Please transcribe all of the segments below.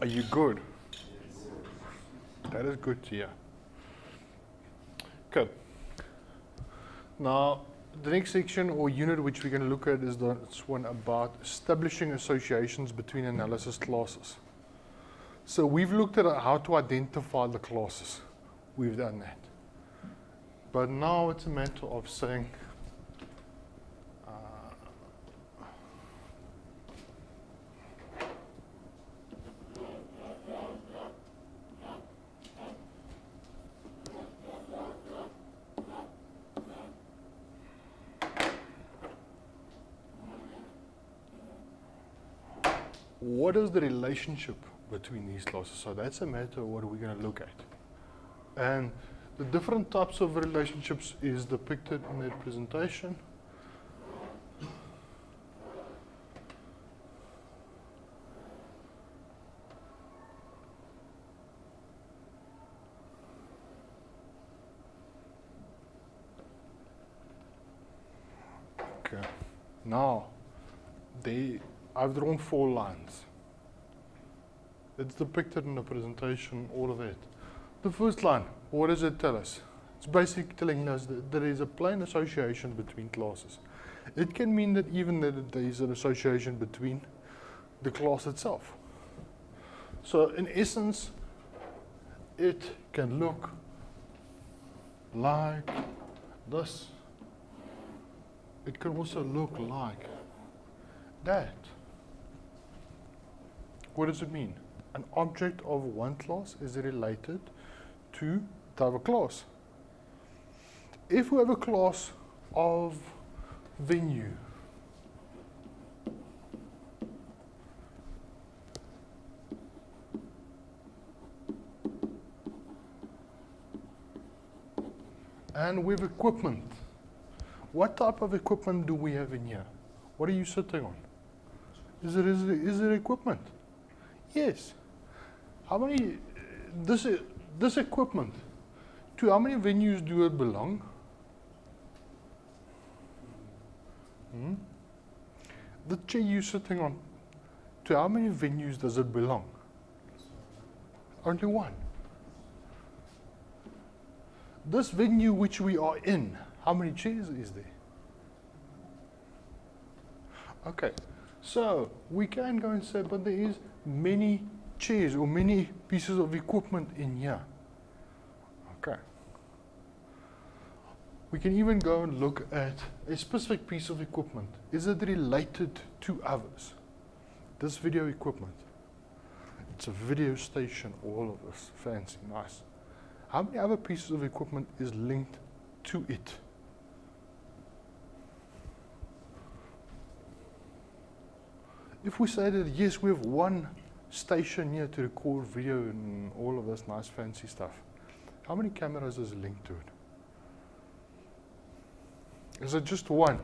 Are you good? That is good to hear. Okay. Now, the next section or unit which we're going to look at is this one about establishing associations between analysis classes. So we've looked at how to identify the classes. We've done that. But now it's a matter of saying, what is the relationship between these classes? So that's a matter of what we're going to look at. And the different types of relationships is depicted in that presentation. Okay. Now, I've drawn 4 lines. It's depicted in the presentation, all of it. The first line, what does it tell us? It's basically telling us that there is a plain association between classes. It can mean that even that there is an association between the class itself. So in essence, it can look like this. It can also look like that. What does it mean? An object of one class is related to the other class. If we have a class of venue, and with equipment, what type of equipment do we have in here? What are you sitting on? Is it equipment? Yes. How many, this equipment, to how many venues do it belong? The chair you're sitting on, to how many venues does it belong? Only one. This venue which we are in, how many chairs is there? Okay, so we can go and say, but there is many chairs or many pieces of equipment in here. Okay. We can even go and look at a specific piece of equipment. Is it related to others? This video equipment. It's a video station, all of this, fancy, nice. How many other pieces of equipment is linked to it? If we say that yes, we have one station here to record video and all of this nice fancy stuff, how many cameras is linked to it? Is it just one?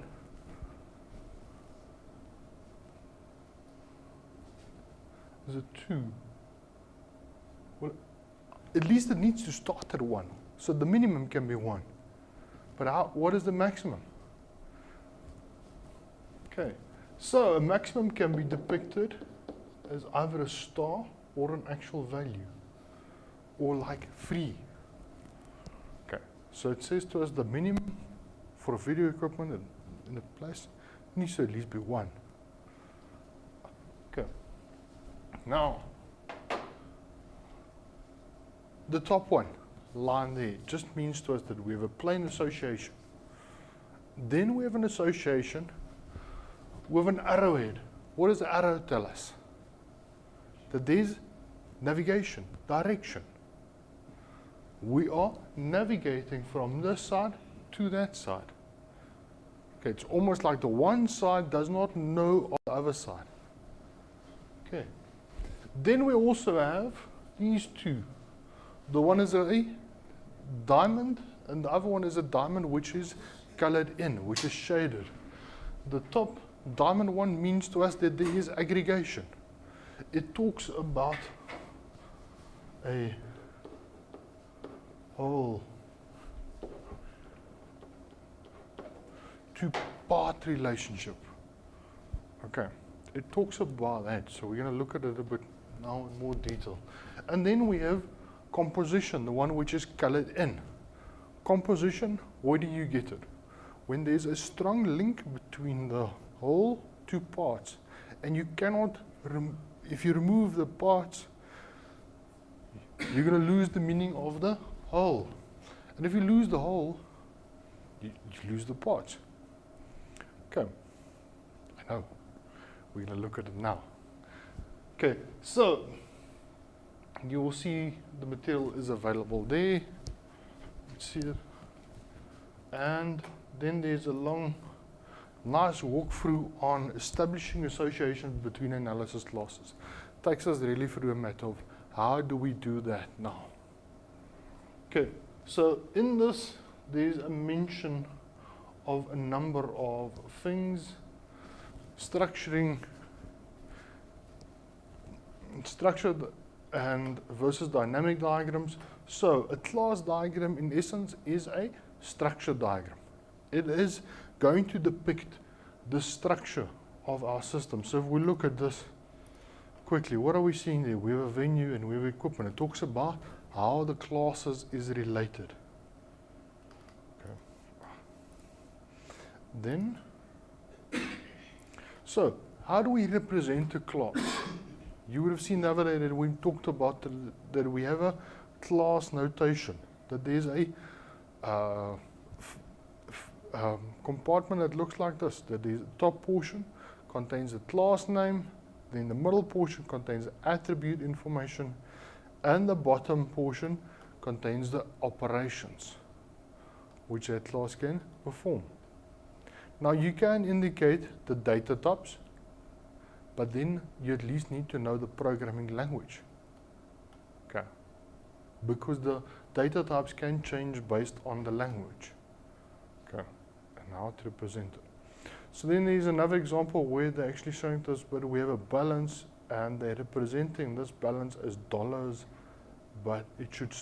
Is it 2? Well, at least it needs to start at 1. So the minimum can be 1. But what is the maximum? Okay. So a maximum can be depicted as either a star or an actual value, or like 3. Okay, so it says to us the minimum for video equipment in a place needs to at least be 1. Okay, now the top one, line there, just means to us that we have a plain association. Then we have an association with an arrowhead. What does the arrow tell us? That there's navigation, direction. We are navigating from this side to that side. Okay, it's almost like the one side does not know of the other side. Okay. Then we also have these two. The one is a diamond, and the other one is a diamond which is colored in, which is shaded. The top diamond one means to us that there is aggregation. It talks about a whole two-part relationship. Okay, it talks about that, so we're going to look at it a bit now in more detail. And then we have composition, the one which is colored in. Composition, where do you get it? When there's a strong link between the whole two parts, and you cannot, if you remove the parts, you're going to lose the meaning of the whole. And if you lose the whole, you lose the parts. Okay, I know. We're going to look at it now. Okay, so you will see the material is available there. See it. And then there's a long, nice walkthrough on establishing associations between analysis classes. Takes us really through a matter of how do we do that now. Okay, so in this, there's a mention of a number of things, structured and versus dynamic diagrams. So a class diagram in essence is a structure diagram. It is going to depict the structure of our system. So if we look at this quickly, what are we seeing there? We have a venue and we have equipment. It talks about how the classes is related. Okay. Then, so how do we represent a class? You would have seen the other day that we talked about that we have a class notation, that there's a compartment that looks like this, that the top portion contains a class name, then the middle portion contains attribute information, and the bottom portion contains the operations which that class can perform. Now you can indicate the data types, but then you at least need to know the programming language. Okay. Because the data types can change based on the language. Okay. And how to represent it. So then there's another example where they're actually showing us, but we have a balance and they're representing this balance as dollars, but it should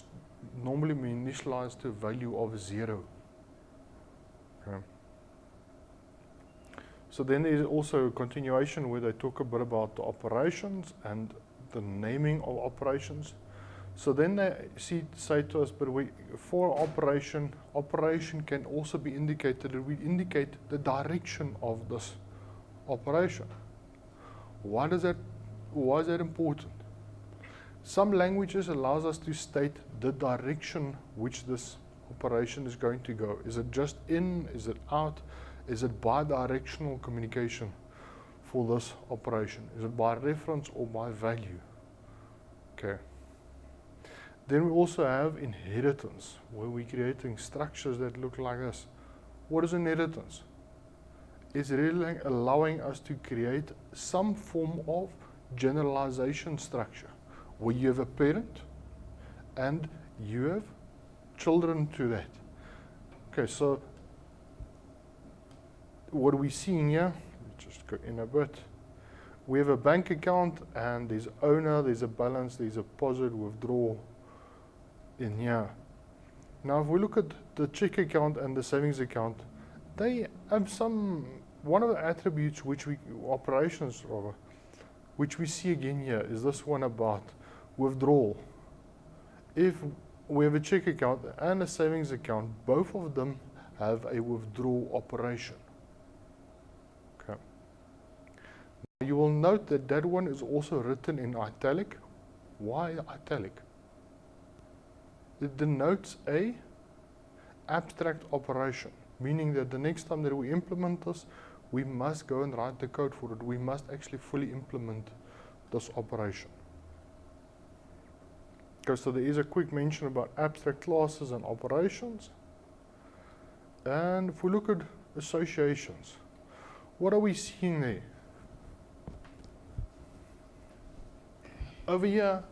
normally be initialized to a value of 0. Okay. So then there's also a continuation where they talk a bit about the operations and the naming of operations. So then they say to us, but for operation can also be indicated, that we indicate the direction of this operation. Why is that important? Some languages allows us to state the direction which this operation is going to go. Is it just in? Is it out? Is it bi-directional communication for this operation? Is it by reference or by value? Okay. Then we also have inheritance, where we're creating structures that look like this. What is inheritance? It's really allowing us to create some form of generalization structure, where you have a parent and you have children to that. Okay, so what are we seeing here? Just go in a bit. We have a bank account and there's owner, there's a balance, there's a deposit, withdrawal in here. Now if we look at the check account and the savings account, they have one of the attributes which we see again here is this one about withdrawal. If we have a check account and a savings account, both of them have a withdrawal operation. Okay. You will note that that one is also written in italic. Why italic? It denotes a abstract operation, meaning that the next time that we implement this, we must go and write the code for it. We must actually fully implement this operation. Okay, so there is a quick mention about abstract classes and operations. And if we look at associations, what are we seeing there? Over here,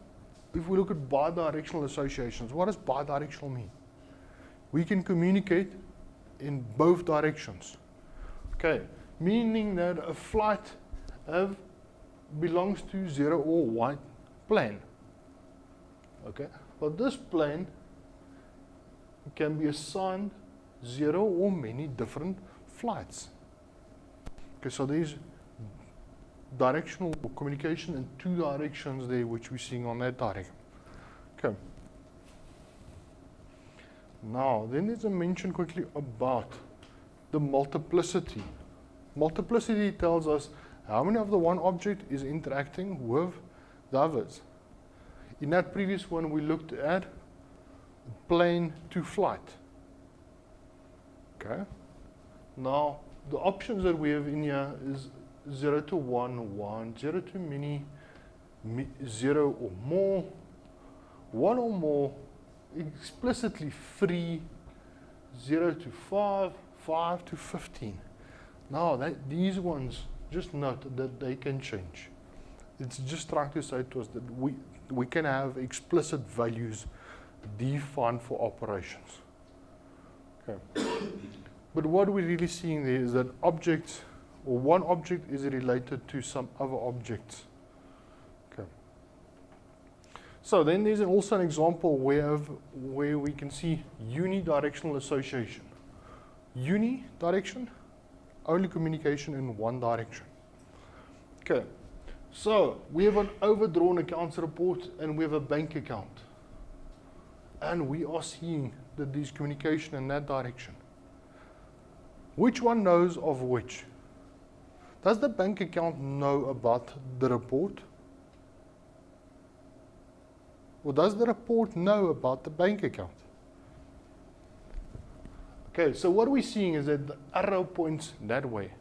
if we look at bidirectional associations, what does bidirectional mean? We can communicate in both directions. Okay, meaning that a flight belongs to 0 or 1 plane. Okay, but this plane can be assigned 0 or many different flights. Okay, so there's directional communication in two directions there, which we're seeing on that diagram. Okay. Now, then there's a mention quickly about the multiplicity. Multiplicity tells us how many of the one object is interacting with the others. In that previous one, we looked at plane to flight. Okay. Now, the options that we have in here is 0 to 1, 1, 0 to many, 0 or more, 1 or more, explicitly free, 0 to 5, 5 to 15. Now, these ones, just note that they can change. It's just trying to say to us that we can have explicit values defined for operations. Okay. But what we're really seeing there is that objects, or one object is related to some other objects. Okay. So then there's also an example where we can see unidirectional association. Unidirection, only communication in one direction. Okay. So we have an overdrawn accounts report and we have a bank account. And we are seeing that there's communication in that direction. Which one knows of which? Does the bank account know about the report? Or does the report know about the bank account? Okay, so what we're seeing is that the arrow points that way.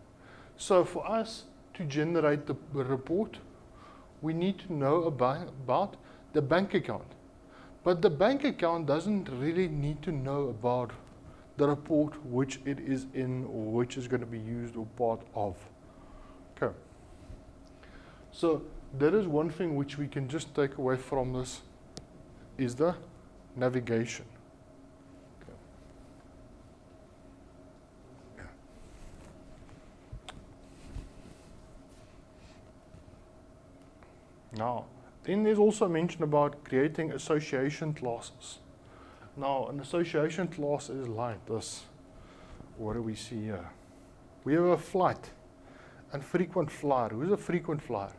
So for us to generate the report, we need to know about the bank account. But the bank account doesn't really need to know about the report which it is in or which is going to be used or part of. Okay. So there is one thing which we can just take away from this is the navigation. Okay. Yeah. Now, then there's also mention about creating association classes. Now, an association class is like this. What do we see here? We have a flight and frequent flyer. Who's a frequent flyer?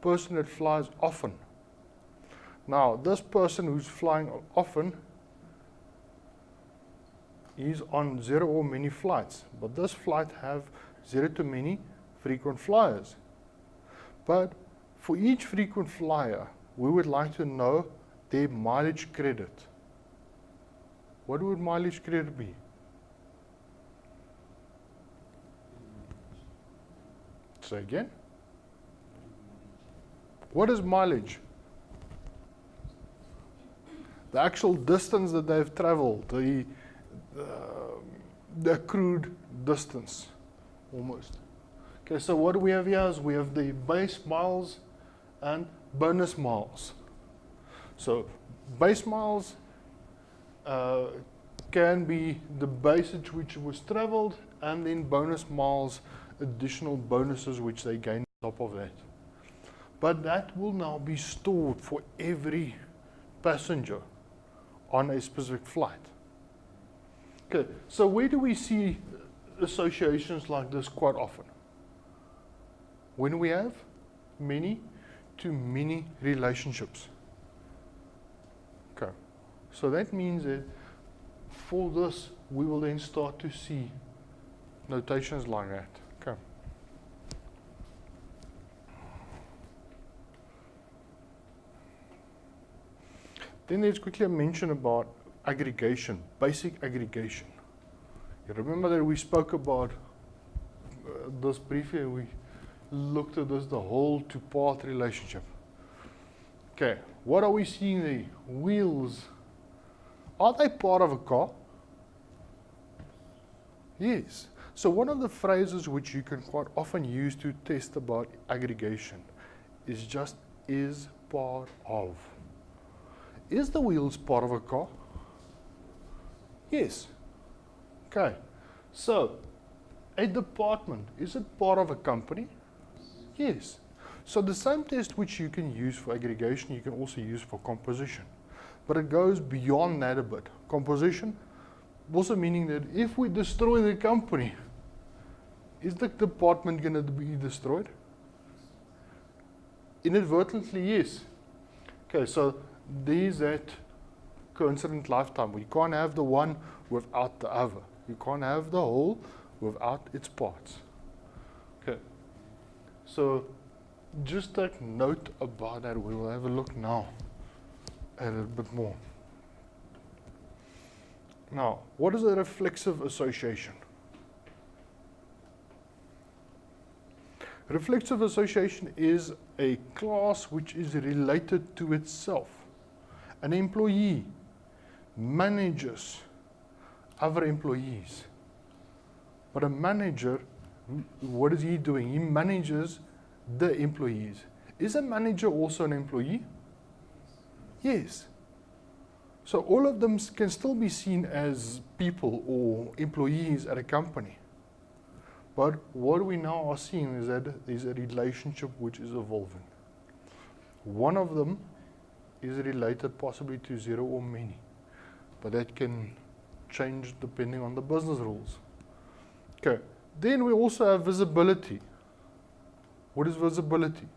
Person that flies often. Now, this person who's flying often is on 0 or many flights. But this flight have 0 to many frequent flyers. But for each frequent flyer, we would like to know their mileage credit. What would mileage credit be? Say again? What is mileage? The actual distance that they've traveled, the accrued distance, almost. Okay, so what do we have here is we have the base miles and bonus miles. So base miles can be the basis which was traveled, and then bonus miles, additional bonuses which they gain on top of that. But that will now be stored for every passenger on a specific flight. Okay, so where do we see associations like this quite often? When we have many to many relationships. Okay, so that means that for this, we will then start to see notations like that. Okay. Then there's quickly a mention about aggregation, basic aggregation. You remember that we spoke about this briefly, we looked at this, the whole to part relationship. Okay, what are we seeing there? Wheels. Are they part of a car? Yes. So one of the phrases which you can quite often use to test about aggregation is just is part of. Is the wheels part of a car? Yes. Okay. So a department, is it part of a company? Yes. So the same test which you can use for aggregation, you can also use for composition. But it goes beyond that a bit. Composition, also meaning that if we destroy the company, is the department going to be destroyed? Inadvertently, yes. Okay, so there's that coincident lifetime. We can't have the one without the other. You can't have the whole without its parts. Okay, so just take note about that. We will have a look now at it a bit more. Now, what is a reflexive association? Reflexive association is a class which is related to itself. An employee manages other employees. But a manager, what is he doing? He manages the employees. Is a manager also an employee? Yes. So all of them can still be seen as people or employees at a company. But what we now are seeing is that there's a relationship which is evolving. One of them is related possibly to zero or many, but that can change depending on the business rules. Okay, then we also have visibility. What is visibility?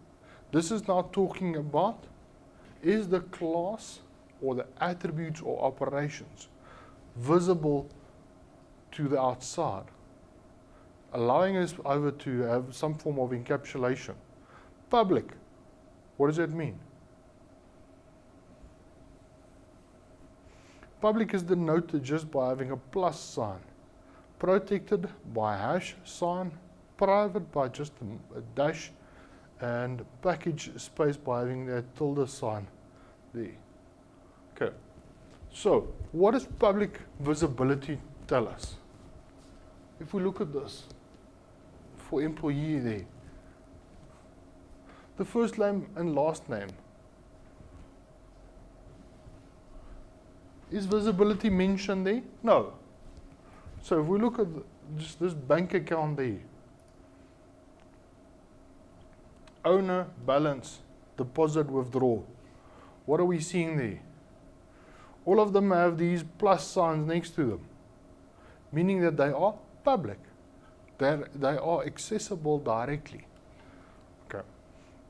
This is now talking about, is the class or the attributes or operations visible to the outside, allowing us over to have some form of encapsulation. Public, what does that mean? Public is denoted just by having a plus sign, protected by a hash sign, private by just a dash, and package space by having that tilde sign there. Okay, so what does public visibility tell us? If we look at this, for employee there, the first name and last name, is visibility mentioned there? No. So if we look at just this bank account there, owner, balance, deposit, withdraw, what are we seeing there? All of them have these plus signs next to them, meaning that they are public. They are accessible directly. Okay.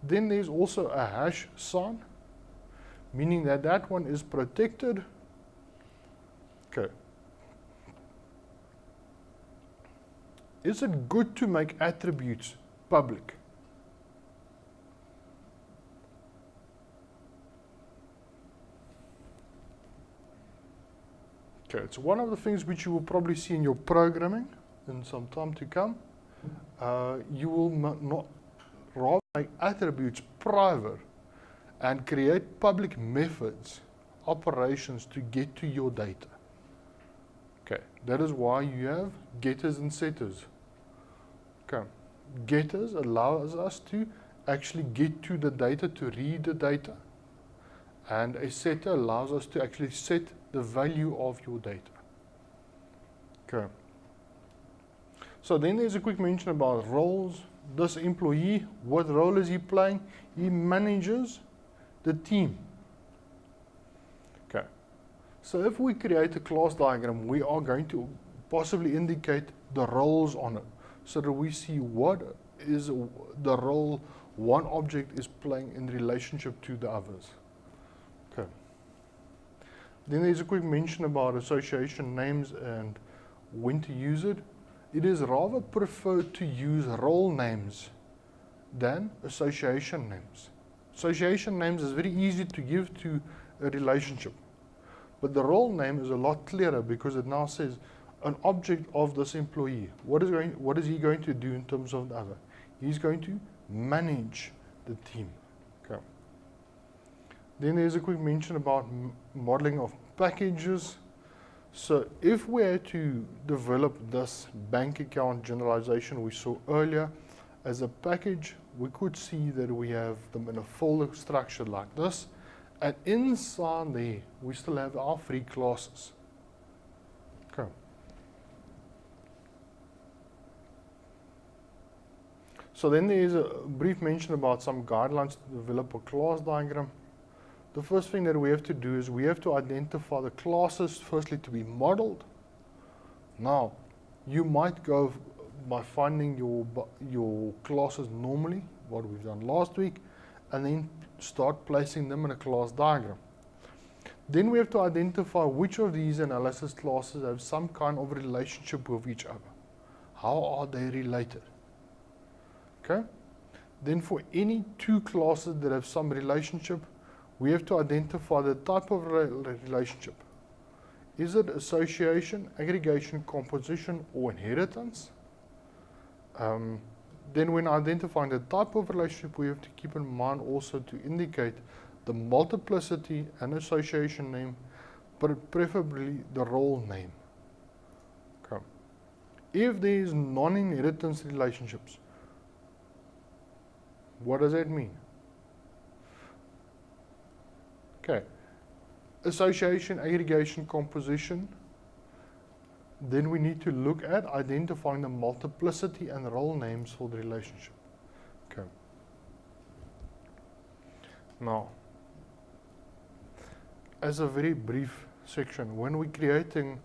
Then there's also a hash sign, meaning that that one is protected. Okay. Is it good to make attributes public? Okay, it's one of the things which you will probably see in your programming in some time to come. You will not rather make attributes private and create public methods, operations to get to your data. Okay, that is why you have getters and setters. Okay, getters allows us to actually get to the data, to read the data, and a setter allows us to actually set the value of your data. Okay. So then there's a quick mention about roles. This employee, what role is he playing? He manages the team. Okay. So if we create a class diagram, we are going to possibly indicate the roles on it, so that we see what is the role one object is playing in relationship to the others. Okay. Then there's a quick mention about association names and when to use it. It is rather preferred to use role names than association names. Association names is very easy to give to a relationship, but the role name is a lot clearer because it now says an object of this employee. What is he going to do in terms of the other? He's going to manage the team. Okay. Then there's a quick mention about modeling of packages. So if we had to develop this bank account generalization we saw earlier as a package, we could see that we have them in a folder structure like this, and inside there we still have our three classes. Okay. So then there is a brief mention about some guidelines to develop a class diagram. The first thing that we have to do is we have to identify the classes firstly to be modeled. Now, you might go by finding your classes normally, what we've done last week, and then start placing them in a class diagram. Then we have to identify which of these analysis classes have some kind of relationship with each other. How are they related? Okay? Then for any two classes that have some relationship, we have to identify the type of relationship. Is it association, aggregation, composition, or inheritance? Then when identifying the type of relationship, we have to keep in mind also to indicate the multiplicity and association name, but preferably the role name. Okay. If there is non-inheritance relationships, what does that mean? Okay. Association, aggregation, composition, then we need to look at identifying the multiplicity and role names for the relationship. Okay. Now, as a very brief section, when we're creating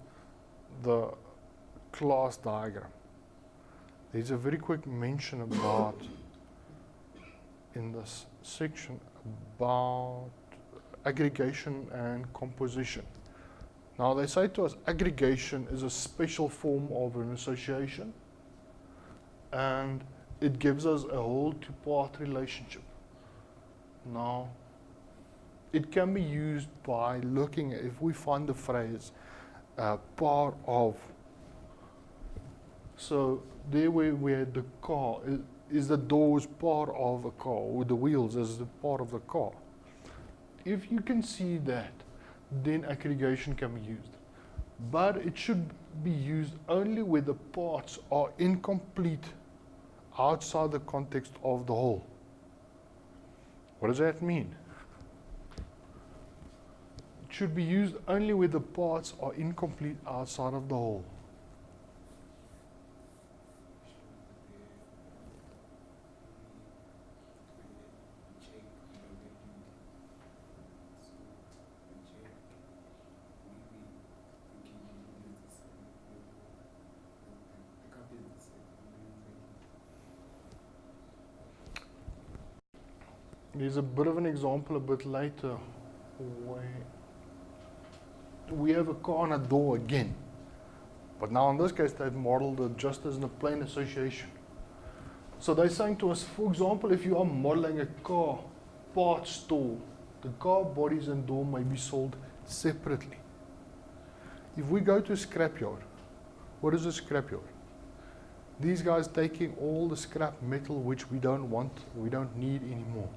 the class diagram, there's a very quick mention about, in this section, about aggregation and composition. Now they say to us aggregation is a special form of an association, and it gives us a whole two-part relationship. Now it can be used by looking at, if we find the phrase part of, so there where the car is the doors part of a car, or the wheels is the part of the car. If you can see that, then aggregation can be used. But it should be used only where the parts are incomplete outside the context of the whole. What does that mean? It should be used only where the parts are incomplete outside of the whole. There's a bit of an example a bit later where we have a car and a door again. But now in this case they've modeled it just as in a plain association. So they're saying to us, for example, if you are modeling a car parts store, the car bodies and door may be sold separately. If we go to a scrapyard, what is a scrapyard? These guys taking all the scrap metal which we don't want, we don't need anymore.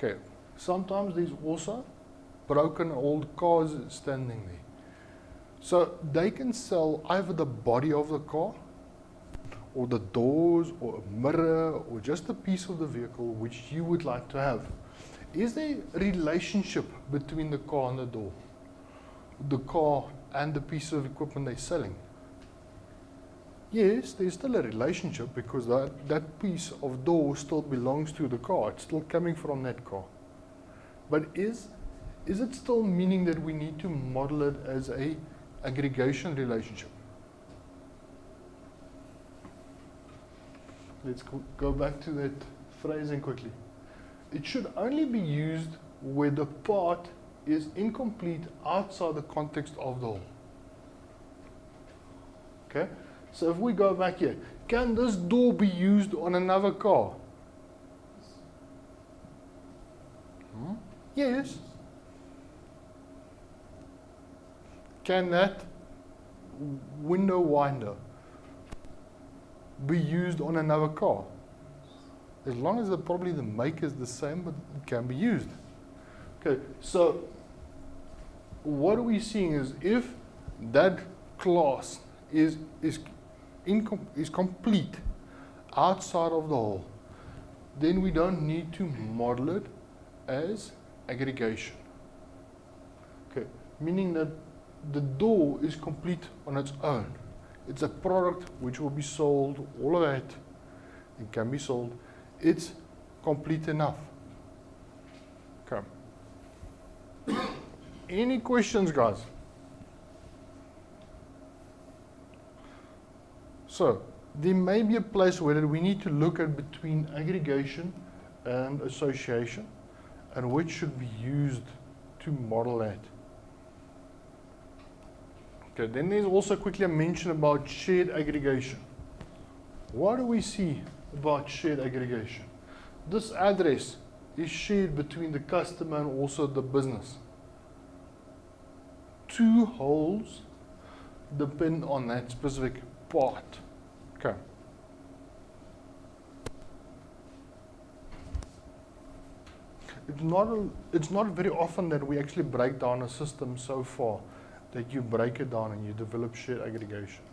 Okay, sometimes there's also broken old cars standing there. So they can sell either the body of the car, or the doors, or a mirror, or just a piece of the vehicle which you would like to have. Is there a relationship between the car and the door? The car and the piece of equipment they're selling? Yes, there's still a relationship because that piece of door still belongs to the car. It's still coming from that car. But is it still meaning that we need to model it as a aggregation relationship? Let's go back to that phrasing quickly. It should only be used where the part is incomplete outside the context of the whole. Okay? So if we go back here, can this door be used on another car? Yes. Can that window winder be used on another car? As long as probably the make is the same, but it can be used. Okay, so what are we seeing is if that class is complete outside of the whole, then we don't need to model it as aggregation. Okay, meaning that the door is complete on its own. It's a product which will be sold, all of that, it can be sold. It's complete enough. Okay. Any questions, guys? So, there may be a place where we need to look at between aggregation and association, and which should be used to model that. Okay, then there's also quickly a mention about shared aggregation. What do we see about shared aggregation? This address is shared between the customer and also the business. Two holes depend on that specific part. Okay. It's not very often that we actually break down a system so far that you break it down and you develop shared aggregation.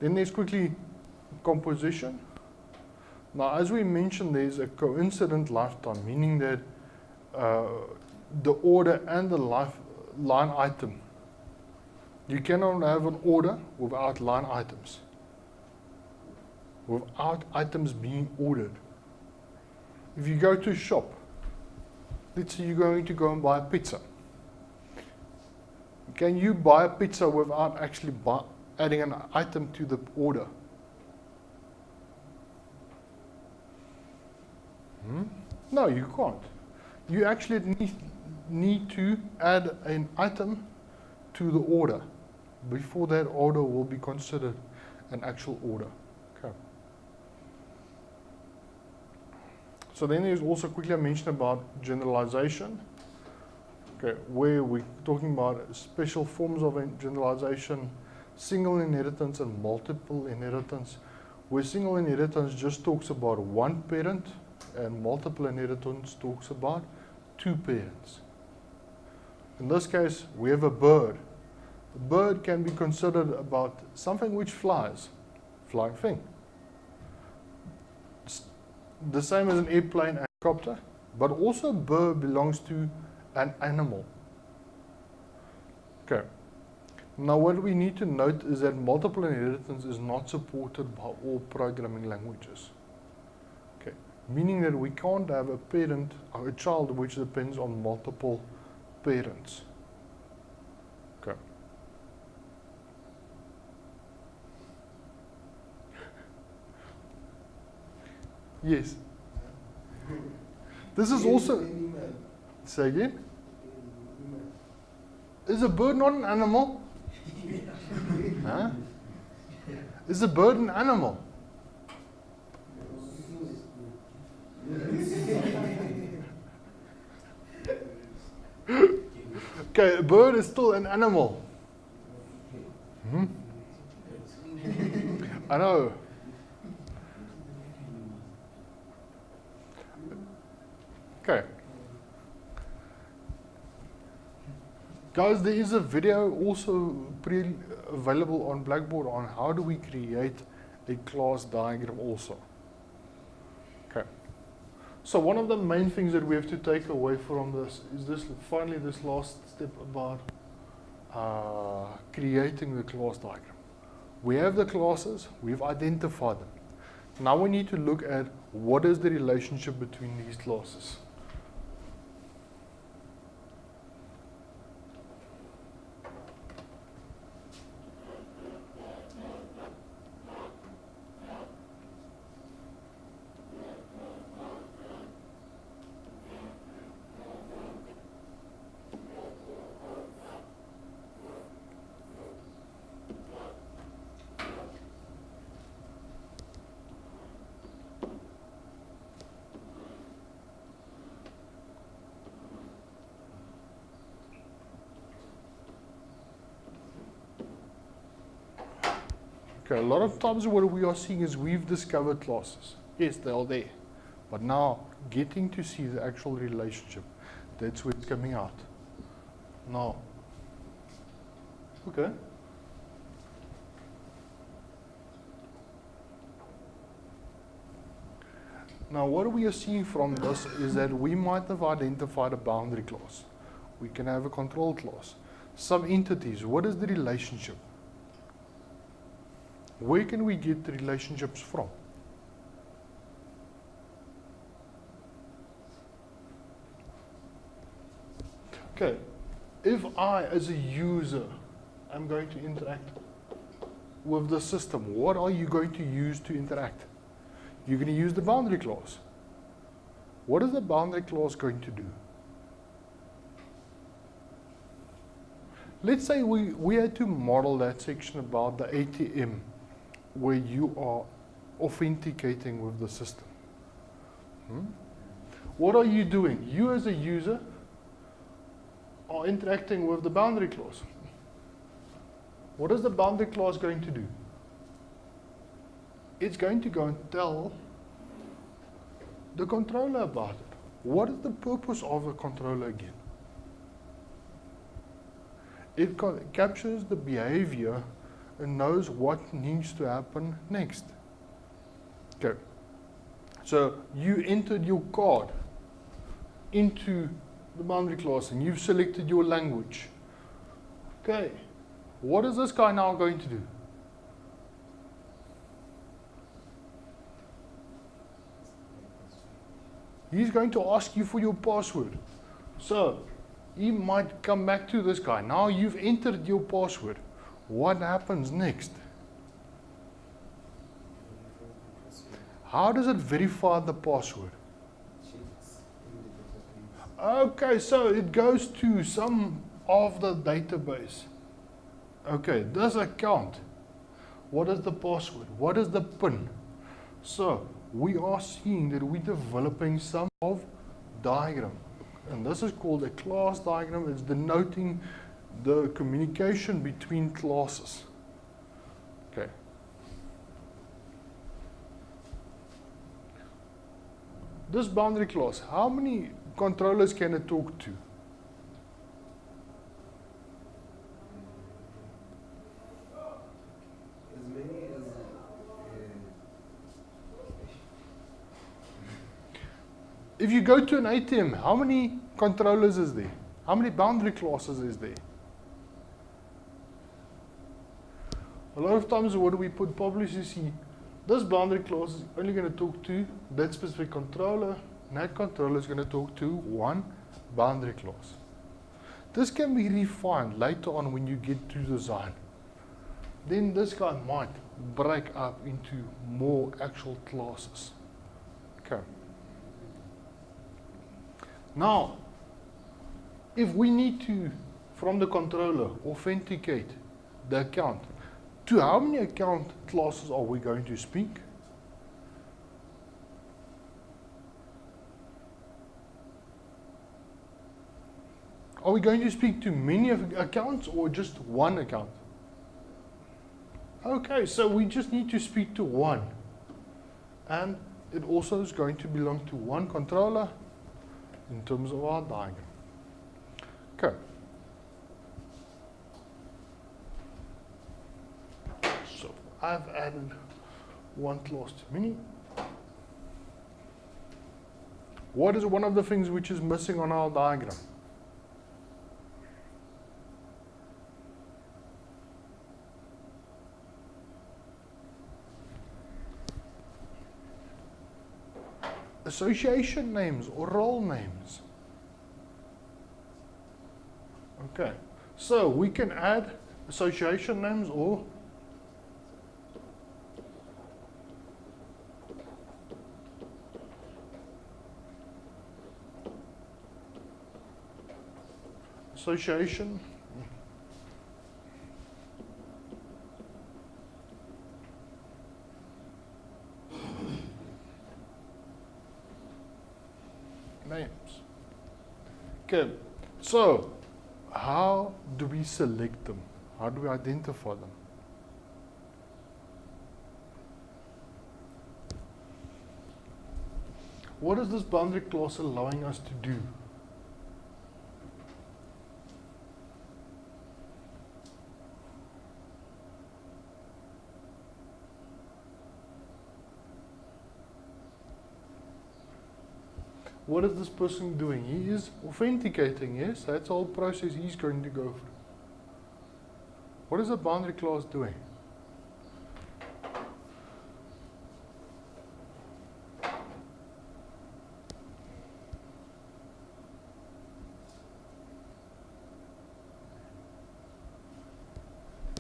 Then there's quickly composition. Now, as we mentioned, there's a coincident lifetime, meaning that the order and the line item. You cannot have an order without line items, without items being ordered. If you go to a shop, let's say you're going to go and buy a pizza. Can you buy a pizza without actually adding an item to the order? No, you can't. You actually need to add an item to the order before that order will be considered an actual order. Okay. So then there's also quickly a mention about generalization. Okay, where we're talking about special forms of generalization, single inheritance and multiple inheritance, where single inheritance just talks about one parent and multiple inheritance talks about two parents. In this case, we have a bird. A bird can be considered about something which flies, flying thing. It's the same as an airplane and helicopter, but also a bird belongs to an animal. Okay. Now what we need to note is that multiple inheritance is not supported by all programming languages. Okay. Meaning that we can't have a parent or a child which depends on multiple parents. Okay. Yes. This is also. Say again? Is a bird not an animal? Huh? Is a bird an animal? Okay, a bird is still an animal. I know. Okay. Guys, there is a video also available on Blackboard on how do we create a class diagram also. Okay. So one of the main things that we have to take away from this is this last step about creating the class diagram. We have the classes, we've identified them. Now we need to look at what is the relationship between these classes. Okay, a lot of times what we are seeing is we've discovered classes. Yes, they are there. But now, getting to see the actual relationship, that's where it's coming out. Now, okay. Now, what we are seeing from this is that we might have identified a boundary class. We can have a control class. Some entities, what is the relationship? Where can we get the relationships from? Okay, if I, as a user, am going to interact with the system, what are you going to use to interact? You're going to use the boundary clause. What is the boundary clause going to do? Let's say we had to model that section about the ATM where you are authenticating with the system. What are you doing? You as a user are interacting with the boundary clause. What is the boundary clause going to do? It's going to go and tell the controller about it. What is the purpose of a controller again? It captures the behavior and knows what needs to happen next. Okay. So you entered your card into the boundary clause and you've selected your language. Okay. What is this guy now going to do? He's going to ask you for your password. So he might come back to this guy. Now you've entered your password. What happens next? How does it verify the password? Okay, so it goes to some of the database. Okay, this account. What is the password? What is the PIN? So we are seeing that we're developing some of diagram. And this is called a class diagram. It's denoting the communication between classes. Okay. This boundary clause, how many controllers can it talk to? As many as If you go to an ATM, how many controllers is there? How many boundary clauses is there? A lot of times what do we put publishers see? This boundary clause is only going to talk to that specific controller, and that controller is going to talk to one boundary clause. This can be refined later on when you get to design. Then this guy might break up into more actual classes. Okay. Now, if we need to, from the controller, authenticate the account, to how many account classes are we going to speak? Are we going to speak to many accounts or just one account? Okay, so we just need to speak to one. And it also is going to belong to one controller in terms of our diagram. Okay. So I've added one clause to many. What is one of the things which is missing on our diagram? Association names or role names. Okay, so we can add association names or association names. Okay, so how do we select them? How do we identify them? What is this boundary clause allowing us to do? What is this person doing? He is authenticating, yes? That's the whole process he's going to go through. What is the boundary clause doing?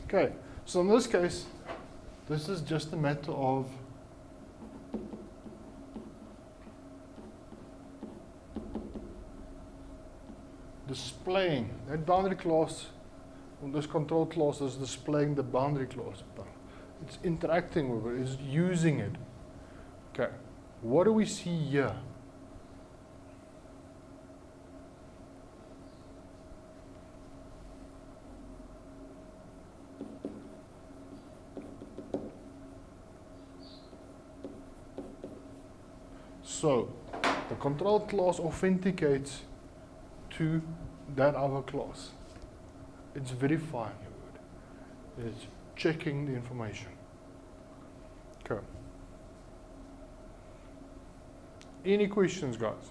Okay, so in this case, this is just a matter of displaying that boundary clause, or this control clause is displaying the boundary clause. It's interacting with it, it's using it. Okay, what do we see here? So, the control clause authenticates to that other clause. It's verifying it. It's checking the information. Okay. Any questions, guys?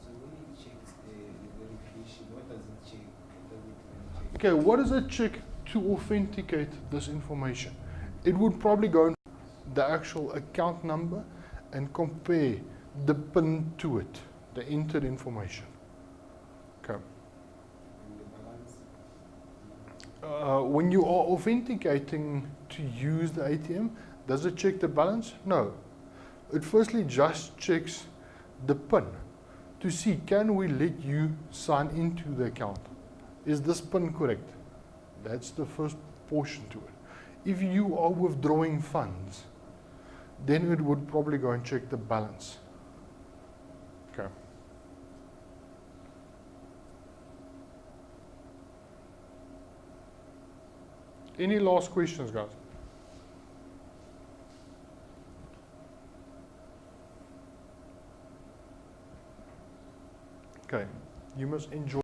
So when it checks the verification, what does it check? What does it check? Okay, what does it check to authenticate this information? It would probably go in the actual account number and compare the PIN to it, the entered information. Okay. And the balance? When you are authenticating to use the ATM, does it check the balance? No. It firstly just checks the PIN to see, can we let you sign into the account? Is this PIN correct? That's the first portion to it. If you are withdrawing funds, then it would probably go and check the balance. Okay. Any last questions, guys? Okay, you must enjoy